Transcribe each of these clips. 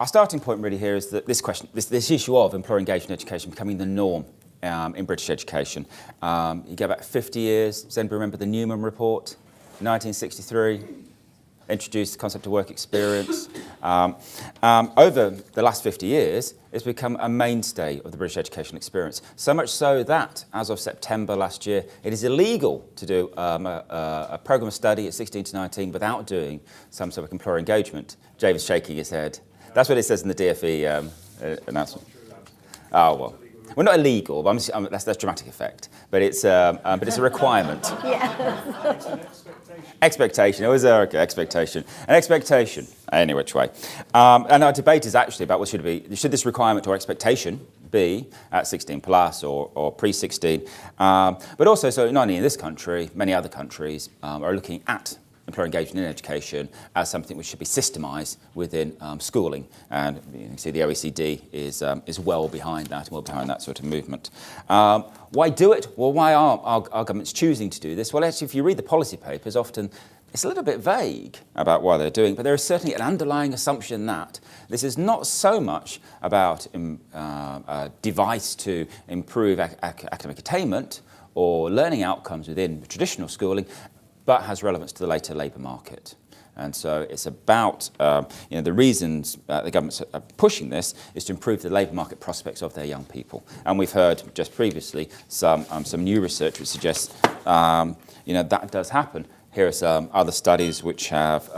our starting point really here is that this issue of employer engagement education becoming the norm in British education. You go back 50 years. Does anybody remember the Newman Report, 1963? Introduced the concept of work experience. Over the last 50 years, it's become a mainstay of the British educational experience. So much so that, as of September last year, it is illegal to do a programme of study at 16 to 19 without doing some sort of employer engagement. David's shaking his head. That's what it says in the DfE announcement. Oh, well. Well, not illegal, but that's dramatic effect. But it's a requirement. Yeah. Expectation. It was expectation. An expectation, any which way. And our debate is actually about what should it be. Should this requirement or expectation be at 16 plus or pre-16? But also, so not only in this country, many other countries are looking at employer engagement in education as something which should be systemised within schooling, and you can see the OECD is well behind that and well behind that sort of movement. Why do it? Well, why are our governments choosing to do this? Well, actually, if you read the policy papers, often it's a little bit vague about why they're doing it, but there is certainly an underlying assumption that this is not so much about a device to improve academic attainment or learning outcomes within traditional schooling, but has relevance to the later labour market. And so it's about, the reasons the government's are pushing this is to improve the labour market prospects of their young people. And we've heard just previously some new research which suggests, that does happen. Here are some other studies which have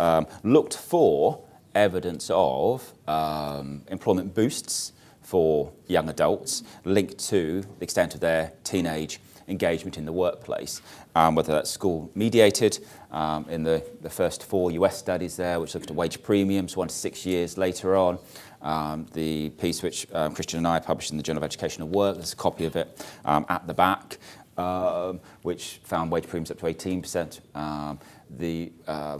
looked for evidence of employment boosts for young adults linked to the extent of their teenage engagement in the workplace, whether that's school-mediated. In the first 4 US studies there, which looked at wage premiums 1 to 6 years later on. The piece which Christian and I published in the Journal of Educational Work, there's a copy of it at the back, which found wage premiums up to 18%. The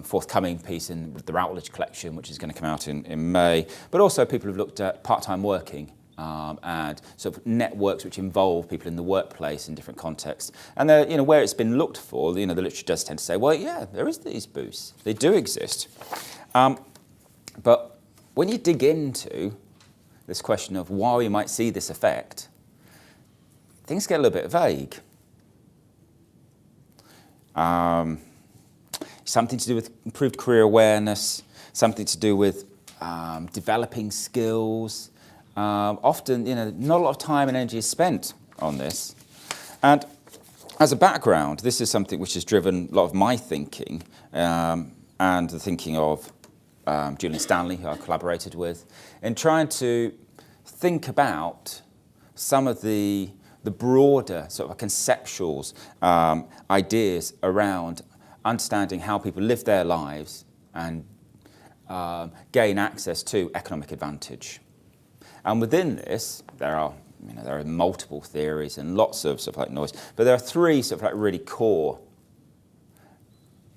forthcoming piece in the Routledge collection, which is going to come out in May. But also people have looked at part-time working and sort of networks which involve people in the workplace in different contexts. And where it's been looked for, the literature does tend to say, well, yeah, there is these boosts. They do exist. But when you dig into this question of why we might see this effect, things get a little bit vague. Something to do with improved career awareness, something to do with developing skills. Often, not a lot of time and energy is spent on this. And as a background, this is something which has driven a lot of my thinking and the thinking of Julian Stanley, who I collaborated with, in trying to think about some of the broader sort of conceptual ideas around understanding how people live their lives and gain access to economic advantage. And within this, there are multiple theories and lots of sort of like noise, but there are 3 sort of like really core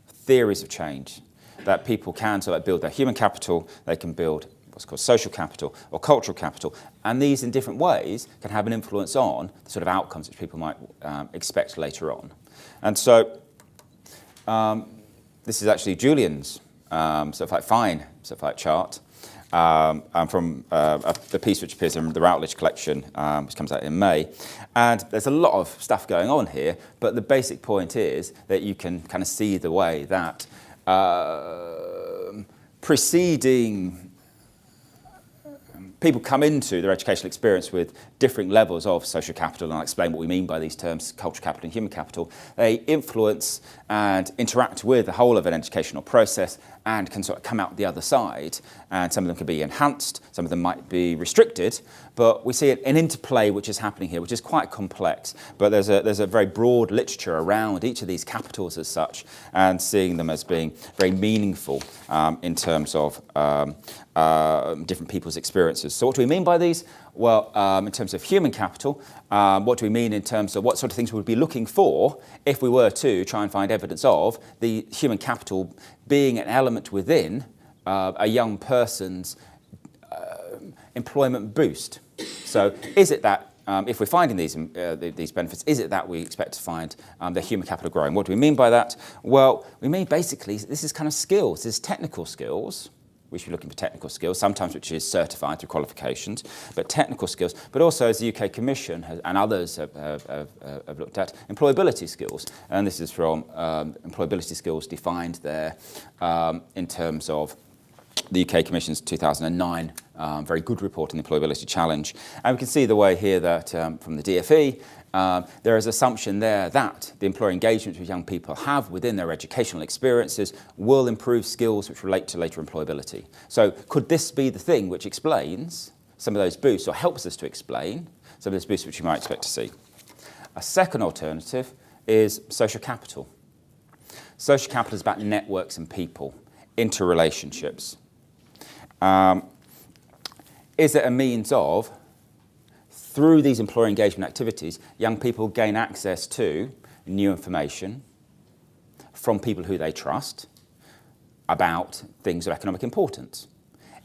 theories of change that people can sort of like build their human capital, they can build what's called social capital or cultural capital, and these in different ways can have an influence on the sort of outcomes which people might expect later on. And so this is actually Julian's sort of like fine sort of like chart. From the piece which appears in the Routledge collection, which comes out in May. And there's a lot of stuff going on here, but the basic point is that you can kind of see the way that preceding people come into their educational experience with different levels of social capital, and I'll explain what we mean by these terms, cultural capital and human capital. They influence and interact with the whole of an educational process and can sort of come out the other side. And some of them can be enhanced, some of them might be restricted, but we see an interplay which is happening here, which is quite complex. But there's a very broad literature around each of these capitals as such, and seeing them as being very meaningful in terms of different people's experiences. So what do we mean by these? Well, in terms of human capital, what do we mean in terms of what sort of things we would be looking for if we were to try and find evidence of the human capital being an element within a young person's employment boost? So is it that if we're finding these benefits, is it that we expect to find the human capital growing? What do we mean by that? Well, we mean basically this is kind of skills, this is technical skills, we should be looking for technical skills, sometimes which is certified through qualifications, but technical skills, but also, as the UK Commission and others have looked at, employability skills. And this is from employability skills defined there in terms of the UK Commission's 2009 very good report on the employability challenge. And we can see the way here that from the DFE, there is assumption there that the employer engagement which young people have within their educational experiences will improve skills which relate to later employability. So could this be the thing which explains some of those boosts, or helps us to explain some of those boosts which you might expect to see? A second alternative is social capital. Social capital is about networks and people, interrelationships. Is it a means of, through these employer engagement activities, young people gain access to new information from people who they trust about things of economic importance?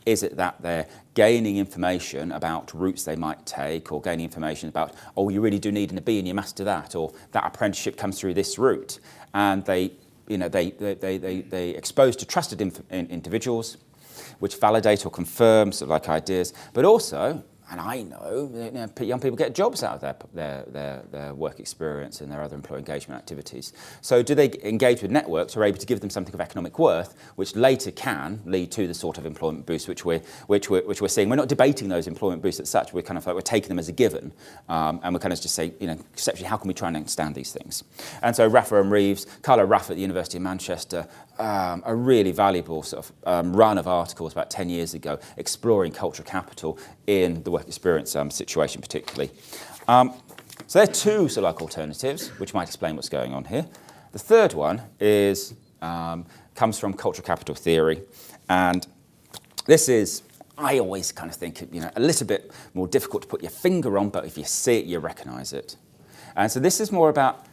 Is it that they're gaining information about routes they might take, or gaining information about, oh, you really do need an B and you must do that, or that apprenticeship comes through this route, and they expose to trusted individuals which validate or confirm sort of like ideas, but also, and I know, young people get jobs out of their work experience and their other employer engagement activities. So do they engage with networks who are able to give them something of economic worth, which later can lead to the sort of employment boost which we're seeing? We're not debating those employment boosts as such. We're kind of like, we're taking them as a given, and we're kind of just saying, conceptually, how can we try and understand these things? And so Raffa and Reeves, Carlo Raffa at the University of Manchester, a really valuable sort of run of articles about 10 years ago exploring cultural capital in the work experience situation particularly. So there are two sort of like alternatives which might explain what's going on here. The third one is comes from cultural capital theory, and this is, I always kind of think, a little bit more difficult to put your finger on, but if you see it, you recognise it. And so this is more about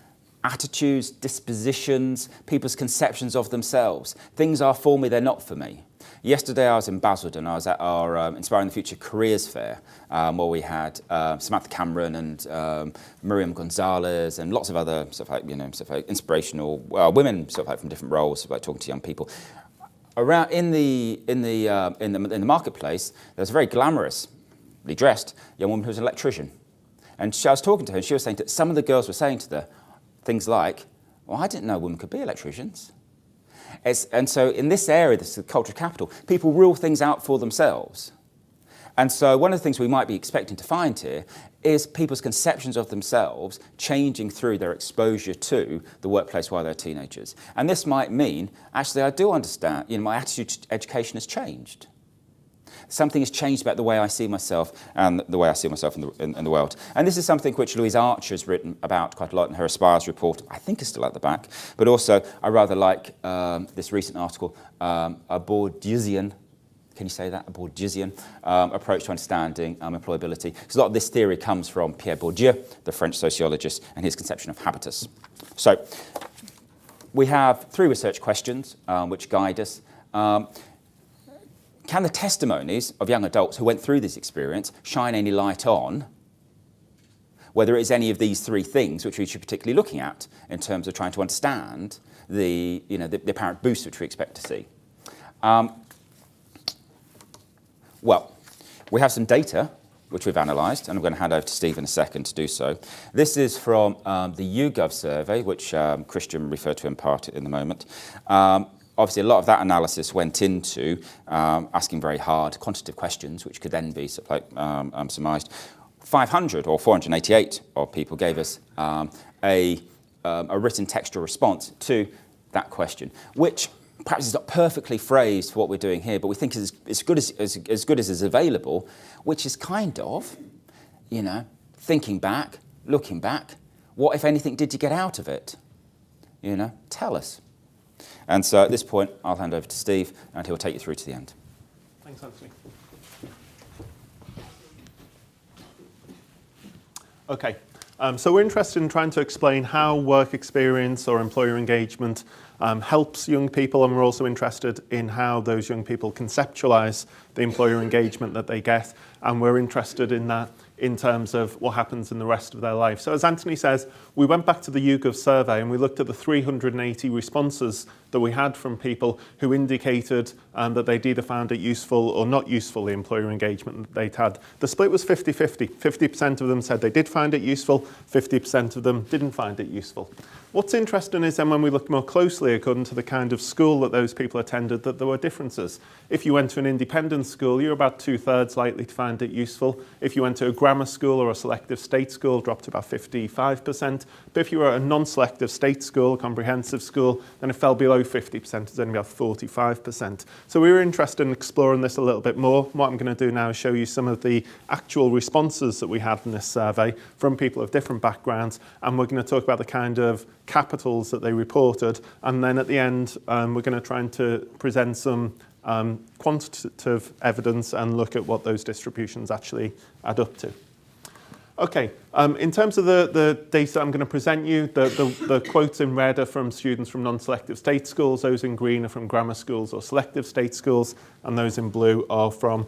attitudes, dispositions, people's conceptions of themselves. Things are for me, they're not for me. Yesterday I was in Basildon. I was at our Inspiring the Future Careers Fair, where we had Samantha Cameron and Miriam Gonzalez and lots of other sort of like inspirational women sort of like from different roles, sort of like talking to young people. Around in the marketplace, there was a very glamorously dressed young woman who was an electrician, and I was talking to her, and she was saying that some of the girls were saying to her things like, "Well, I didn't know women could be electricians." And so in this area, this is the cultural capital, people rule things out for themselves. And so one of the things we might be expecting to find here is people's conceptions of themselves changing through their exposure to the workplace while they're teenagers. And this might mean, actually, I do understand, my attitude to education has changed. Something has changed about the way I see myself and the way I see myself in the world. And this is something which Louise Archer's written about quite a lot in her Aspires report, I think is still at the back. But also, I rather like this recent article, a Bourdieusian, can you say that? A Bourdieusian approach to understanding employability. Because a lot of this theory comes from Pierre Bourdieu, the French sociologist, and his conception of habitus. So we have 3 research questions which guide us. Can the testimonies of young adults who went through this experience shine any light on whether it's any of these 3 things which we should be particularly looking at in terms of trying to understand the apparent boost which we expect to see? Well, we have some data which we've analysed, and I'm going to hand over to Steve in a second to do so. This is from the YouGov survey, which Christian referred to in part in the moment. Obviously, a lot of that analysis went into asking very hard quantitative questions, which could then be sort of like, surmised. 500 or 488 of people gave us a written textual response to that question, which perhaps is not perfectly phrased for what we're doing here, but we think is as good as is available, which is kind of, thinking back, looking back, what, if anything, did you get out of it? Tell us. And so at this point, I'll hand over to Steve, and he'll take you through to the end. Thanks, Anthony. Okay, so we're interested in trying to explain how work experience or employer engagement helps young people, and we're also interested in how those young people conceptualise the employer engagement that they get, and we're interested in that in terms of what happens in the rest of their life. So as Anthony says, we went back to the YouGov survey and we looked at the 380 responses that we had from people who indicated that they'd either found it useful or not useful, the employer engagement that they'd had. The split was 50-50. 50% of them said they did find it useful, 50% of them didn't find it useful. What's interesting is then when we look more closely, according to the kind of school that those people attended, that there were differences. If you went to an independent school, you're about 2/3 likely to find it useful. If you went to a grammar school or a selective state school, dropped to about 55%. But if you were at a non-selective state school, a comprehensive school, then it fell below 50%, it's only about 45%. So we were interested in exploring this a little bit more. What I'm going to do now is show you some of the actual responses that we had in this survey from people of different backgrounds, and we're going to talk about the kind of capitals that they reported, and then at the end we're going to try and to present some quantitative evidence and look at what those distributions actually add up to. Okay, in terms of the data I'm going to present you, the quotes in red are from students from non-selective state schools, those in green are from grammar schools or selective state schools, and those in blue are from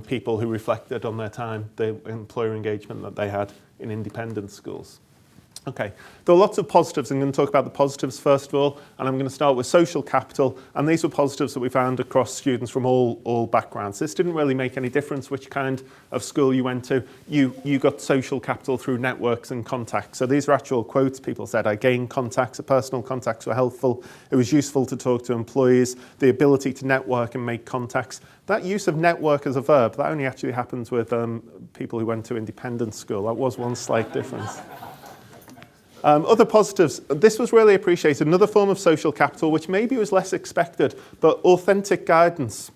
people who reflected on their time, the employer engagement that they had in independent schools. Okay, there are lots of positives. I'm going to talk about the positives first of all, and I'm going to start with social capital, and these were positives that we found across students from all backgrounds. This didn't really make any difference which kind of school you went to. You got social capital through networks and contacts. So these are actual quotes. People said, I gained contacts, the personal contacts were helpful. It was useful to talk to employees, the ability to network and make contacts. That use of network as a verb, that only actually happens with people who went to independent school. That was one slight difference. Other positives, this was really appreciated. Another form of social capital, which maybe was less expected, but authentic guidance.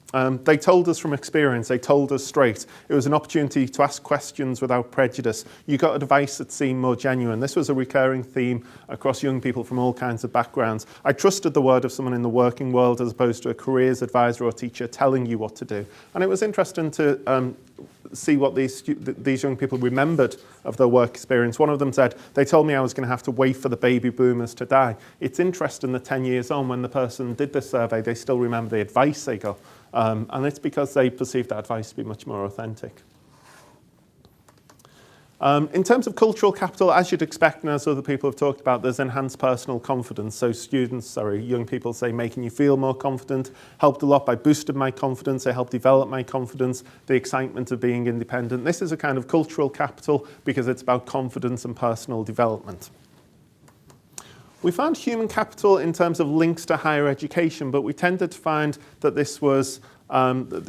They told us from experience, they told us straight. It was an opportunity to ask questions without prejudice. You got advice that seemed more genuine. This was a recurring theme across young people from all kinds of backgrounds. I trusted the word of someone in the working world as opposed to a careers advisor or teacher telling you what to do. And it was interesting to see what these young people remembered of their work experience. One of them said, they told me I was going to have to wait for the baby boomers to die. It's interesting that 10 years on, when the person did this survey, they still remember the advice they got. And it's because they perceived that advice to be much more authentic. In terms of cultural capital, as you'd expect and as other people have talked about, there's enhanced personal confidence. So young people say making you feel more confident, helped a lot by boosting my confidence, they helped develop my confidence, the excitement of being independent. This is a kind of cultural capital because it's about confidence and personal development. We found human capital in terms of links to higher education, but we tended to find that this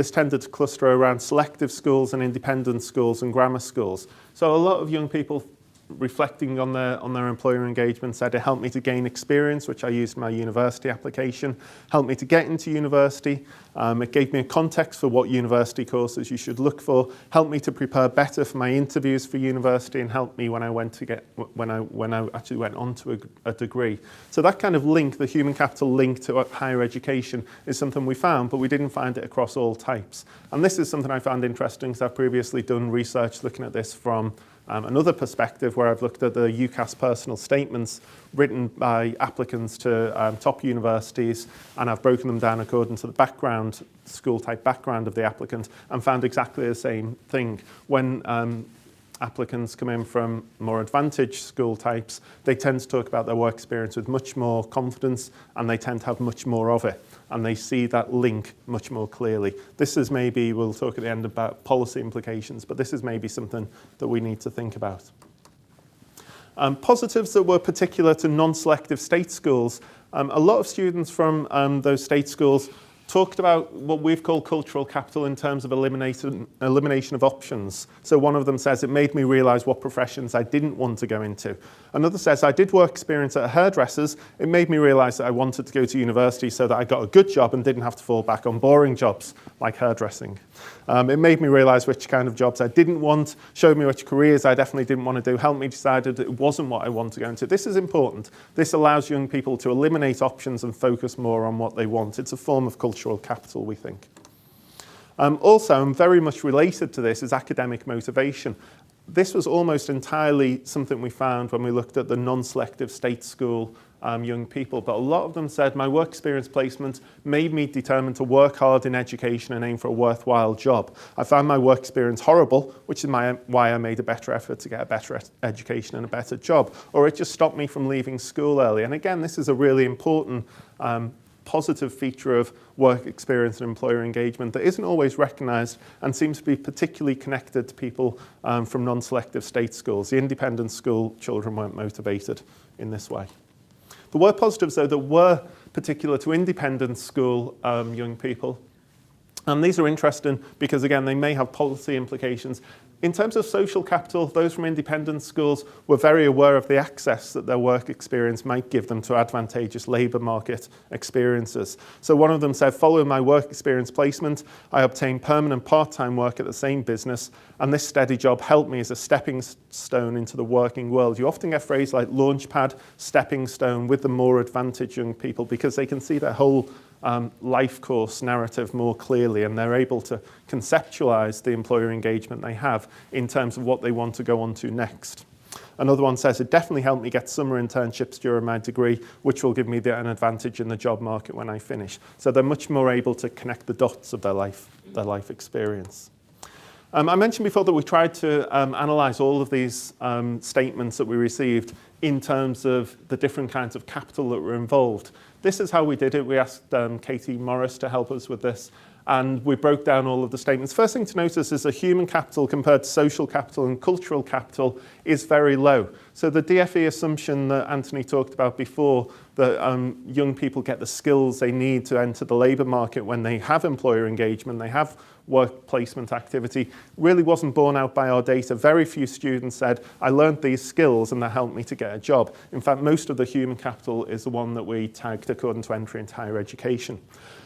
tended to cluster around selective schools and independent schools and grammar schools. So a lot of young people reflecting on their employer engagement said it helped me to gain experience, which I used in my university application, helped me to get into university, it gave me a context for what university courses you should look for, helped me to prepare better for my interviews for university, and helped me when I actually went on to a degree. So that kind of link, the human capital link to higher education, is something we found, but we didn't find it across all types. And this is something I found interesting because I've previously done research looking at this from another perspective where I've looked at the UCAS personal statements written by applicants to top universities, and I've broken them down according to the background, school type background of the applicant, and found exactly the same thing. When applicants come in from more advantaged school types, they tend to talk about their work experience with much more confidence, and they tend to have much more of it, and they see that link much more clearly. This is maybe, we'll talk at the end about policy implications, but this is maybe something that we need to think about. Positives that were particular to non-selective state schools, a lot of students from those state schools talked about what we've called cultural capital in terms of elimination of options. So one of them says, it made me realise what professions I didn't want to go into. Another says, I did work experience at a hairdresser's. It made me realise that I wanted to go to university so that I got a good job and didn't have to fall back on boring jobs like hairdressing. It made me realise which kind of jobs I didn't want, showed me which careers I definitely didn't want to do, helped me decide that it wasn't what I wanted to go into. This is important. This allows young people to eliminate options and focus more on what they want. It's a form of cultural capital, we think. Also, and very much related to this, is academic motivation. This was almost entirely something we found when we looked at the non-selective state school young people, but a lot of them said my work experience placement made me determined to work hard in education and aim for a worthwhile job. I found my work experience horrible, which is why I made a better effort to get a better education and a better job, or it just stopped me from leaving school early. And again, this is a really important positive feature of work experience and employer engagement that isn't always recognised and seems to be particularly connected to people from non-selective state schools. The independent school children weren't motivated in this way. There were positives, though, that were particular to independent school young people. And these are interesting because, again, they may have policy implications. In terms of social capital, those from independent schools were very aware of the access that their work experience might give them to advantageous labour market experiences. So one of them said, following my work experience placement, I obtained permanent part-time work at the same business, and this steady job helped me as a stepping stone into the working world. You often get phrases like launchpad, stepping stone with the more advantaged young people because they can see their whole life course narrative more clearly, and they're able to conceptualize the employer engagement they have in terms of what they want to go on to next. Another one says, it definitely helped me get summer internships during my degree, which will give me an advantage in the job market when I finish. So they're much more able to connect the dots of their life experience. I mentioned before that we tried to analyse all of these statements that we received in terms of the different kinds of capital that were involved. This is how we did it. We asked Katie Morris to help us with this, and we broke down all of the statements. First thing to notice is that human capital compared to social capital and cultural capital is very low. So the DFE assumption that Anthony talked about before, that young people get the skills they need to enter the labour market when they have employer engagement, they have work placement activity, really wasn't borne out by our data. Very few students said, I learned these skills and that helped me to get a job. In fact, most of the human capital is the one that we tagged according to entry into higher education.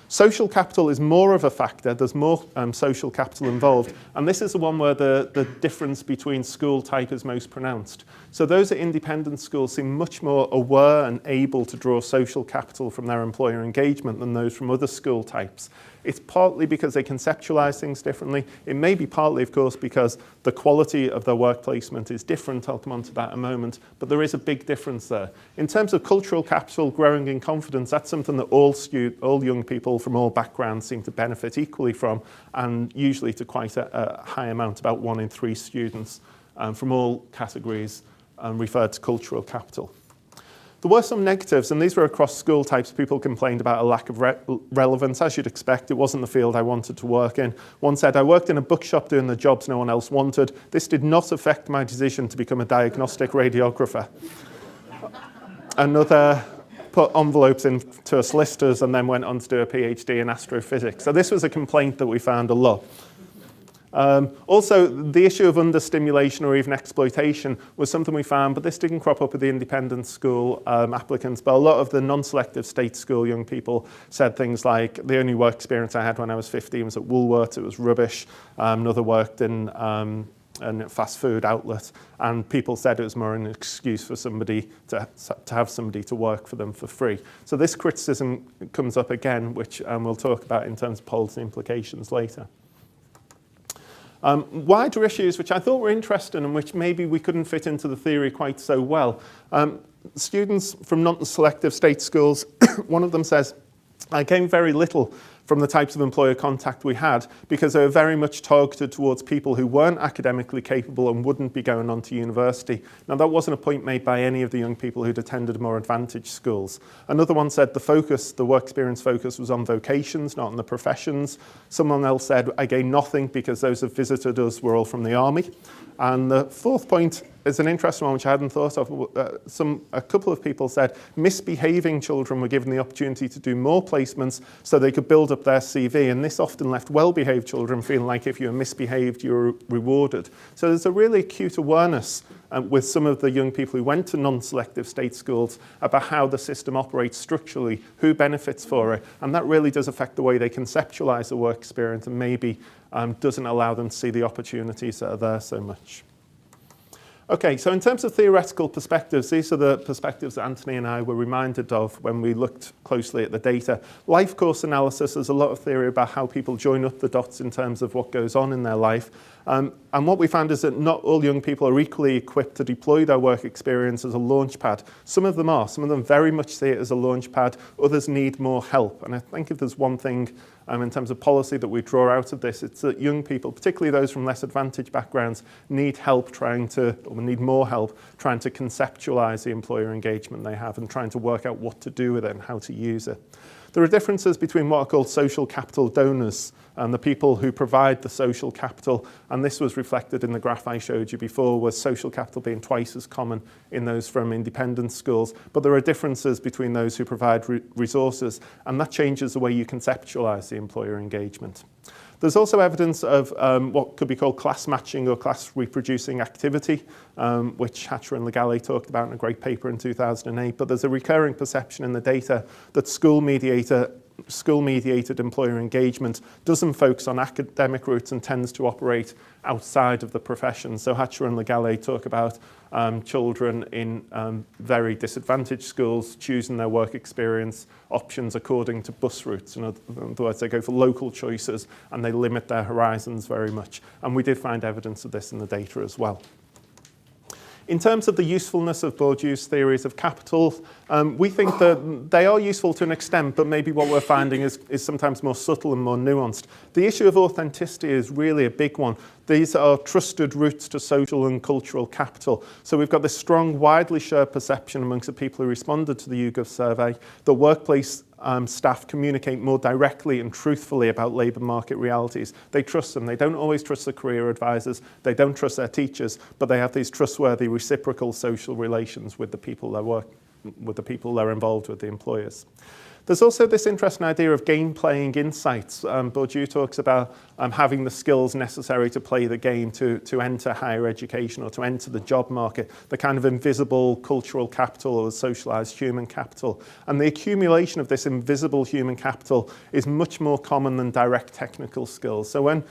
Social capital is more of a factor. There's more social capital involved. And this is the one where the difference between school type is most pronounced. So those at independent schools seem much more aware and able to draw social capital from their employer engagement than those from other school types. It's partly because they conceptualise things differently. It may be partly, of course, because the quality of their work placement is different. I'll come on to that in a moment. But there is a big difference there. In terms of cultural capital, growing in confidence, that's something that all young people from all backgrounds seem to benefit equally from, and usually to quite a high amount, about 1 in 3 students from all categories referred to cultural capital. There were some negatives, and these were across school types. People complained about a lack of relevance. As you'd expect, it wasn't the field I wanted to work in. One said, I worked in a bookshop doing the jobs no one else wanted. This did not affect my decision to become a diagnostic radiographer. Another put envelopes into a solicitor's and then went on to do a PhD in astrophysics. So this was a complaint that we found a lot. Also, the issue of understimulation or even exploitation was something we found, but this didn't crop up with the independent school applicants. But a lot of the non-selective state school young people said things like, the only work experience I had when I was 15 was at Woolworths, it was rubbish. Another worked in a fast food outlet, and people said it was more an excuse for somebody to have somebody to work for them for free. So this criticism comes up again, which we'll talk about in terms of policy implications later. Wider issues which I thought were interesting and which maybe we couldn't fit into the theory quite so well. Students from non-selective state schools, one of them says, I gained very little from the types of employer contact we had because they were very much targeted towards people who weren't academically capable and wouldn't be going on to university. Now, that wasn't a point made by any of the young people who'd attended more advantaged schools. Another one said the work experience focus was on vocations, not on the professions. Someone else said, I gained nothing because those who visited us were all from the army. And the fourth point is an interesting one which I hadn't thought of. A couple of people said misbehaving children were given the opportunity to do more placements so they could build up their CV, and this often left well-behaved children feeling like if you were misbehaved, you were rewarded. So there's a really acute awareness with some of the young people who went to non-selective state schools about how the system operates structurally, who benefits for it, and that really does affect the way they conceptualise the work experience and maybe doesn't allow them to see the opportunities that are there so much. Okay, so in terms of theoretical perspectives, these are the perspectives that Anthony and I were reminded of when we looked closely at the data. Life course analysis, there's a lot of theory about how people join up the dots in terms of what goes on in their life. And what we found is that not all young people are equally equipped to deploy their work experience as a launch pad. Some of them are. Some of them very much see it as a launch pad. Others need more help. And I think if there's one thing in terms of policy that we draw out of this, it's that young people, particularly those from less advantaged backgrounds, need help trying to We need more help trying to conceptualize the employer engagement they have and trying to work out what to do with it and how to use it. There are differences between what are called social capital donors and the people who provide the social capital, and this was reflected in the graph I showed you before, with social capital being twice as common in those from independent schools. But there are differences between those who provide resources, and that changes the way you conceptualize the employer engagement. There's also evidence of what could be called class matching or class reproducing activity, which Hatcher and Legale talked about in a great paper in 2008. But there's a recurring perception in the data that school-mediated employer engagement doesn't focus on academic routes and tends to operate outside of the profession. So Hatcher and Legale talk about children in very disadvantaged schools choosing their work experience options according to bus routes. In other words, they go for local choices and they limit their horizons very much. And we did find evidence of this in the data as well. In terms of the usefulness of Bourdieu's theories of capital, we think that they are useful to an extent, but maybe what we're finding is sometimes more subtle and more nuanced. The issue of authenticity is really a big one. These are trusted routes to social and cultural capital. So we've got this strong, widely shared perception amongst the people who responded to the YouGov survey that workplace staff communicate more directly and truthfully about labour market realities. They trust them. They don't always trust the career advisors. They don't trust their teachers, but they have these trustworthy reciprocal social relations with the people they're involved with, the employers. There's also this interesting idea of game-playing insights. Bourdieu talks about having the skills necessary to play the game, to enter higher education or to enter the job market, the kind of invisible cultural capital or socialised human capital. And the accumulation of this invisible human capital is much more common than direct technical skills. So when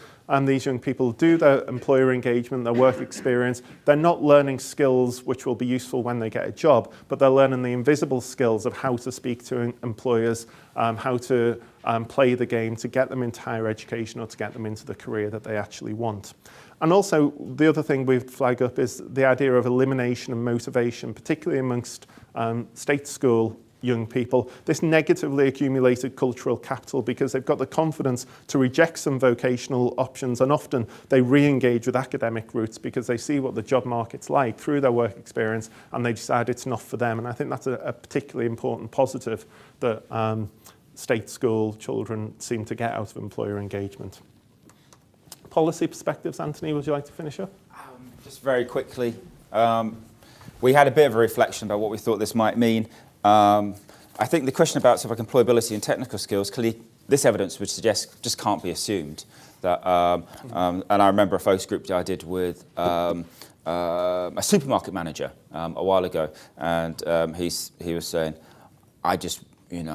these young people do their employer engagement, their work experience, they're not learning skills which will be useful when they get a job, but they're learning the invisible skills of how to speak to employers, how to play the game to get them into higher education or to get them into the career that they actually want. And also, the other thing we've flagged up is the idea of elimination and motivation, particularly amongst state school young people, this negatively accumulated cultural capital, because they've got the confidence to reject some vocational options, and often they re-engage with academic routes because they see what the job market's like through their work experience and they decide it's not for them. And I think that's a particularly important positive that state school children seem to get out of employer engagement. Policy perspectives, Anthony, would you like to finish up? Just very quickly, we had a bit of a reflection about what we thought this might mean. I think the question about sort of employability and technical skills, clearly this evidence would suggest just can't be assumed. That, and I remember a focus group that I did with a supermarket manager a while ago, and he was saying, I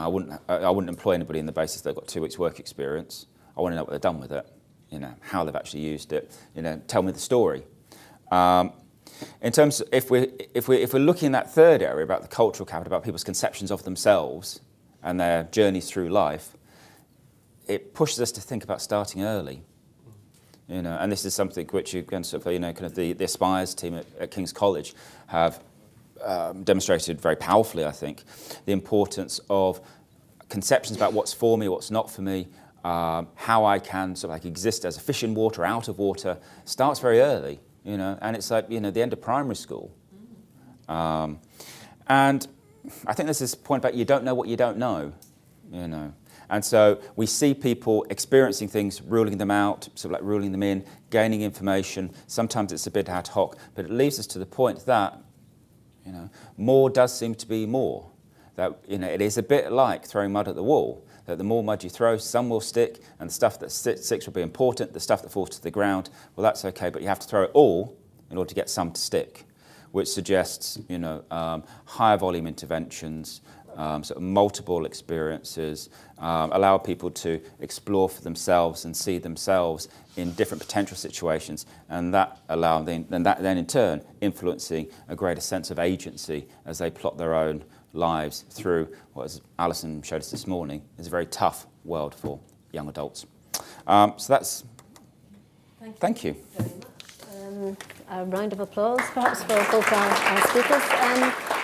wouldn't employ anybody on the basis they've got 2 weeks work experience. I want to know what they've done with it, how they've actually used it, tell me the story. In terms of if we're looking in that third area about the cultural capital, about people's conceptions of themselves and their journeys through life, it pushes us to think about starting early. And this is something which you can sort of, kind of the Aspires team at King's College have demonstrated very powerfully, I think, the importance of conceptions about what's for me, what's not for me, how I can sort of like exist as a fish in water, out of water, starts very early. And it's like, the end of primary school. And I think there's this point about you don't know what you don't know, And so we see people experiencing things, ruling them out, sort of like ruling them in, gaining information. Sometimes it's a bit ad hoc, but it leads us to the point that, more does seem to be more. That, it is a bit like throwing mud at the wall. That the more mud you throw, some will stick, and the stuff that sticks will be important. The stuff that falls to the ground, well, that's okay, but you have to throw it all in order to get some to stick, which suggests, higher volume interventions, sort of multiple experiences, allow people to explore for themselves and see themselves in different potential situations, and that then in turn influencing a greater sense of agency as they plot their own lives through what, as Alison showed us this morning, is a very tough world for young adults. So that's... Thank you. Very much. A round of applause, perhaps, for both our speakers.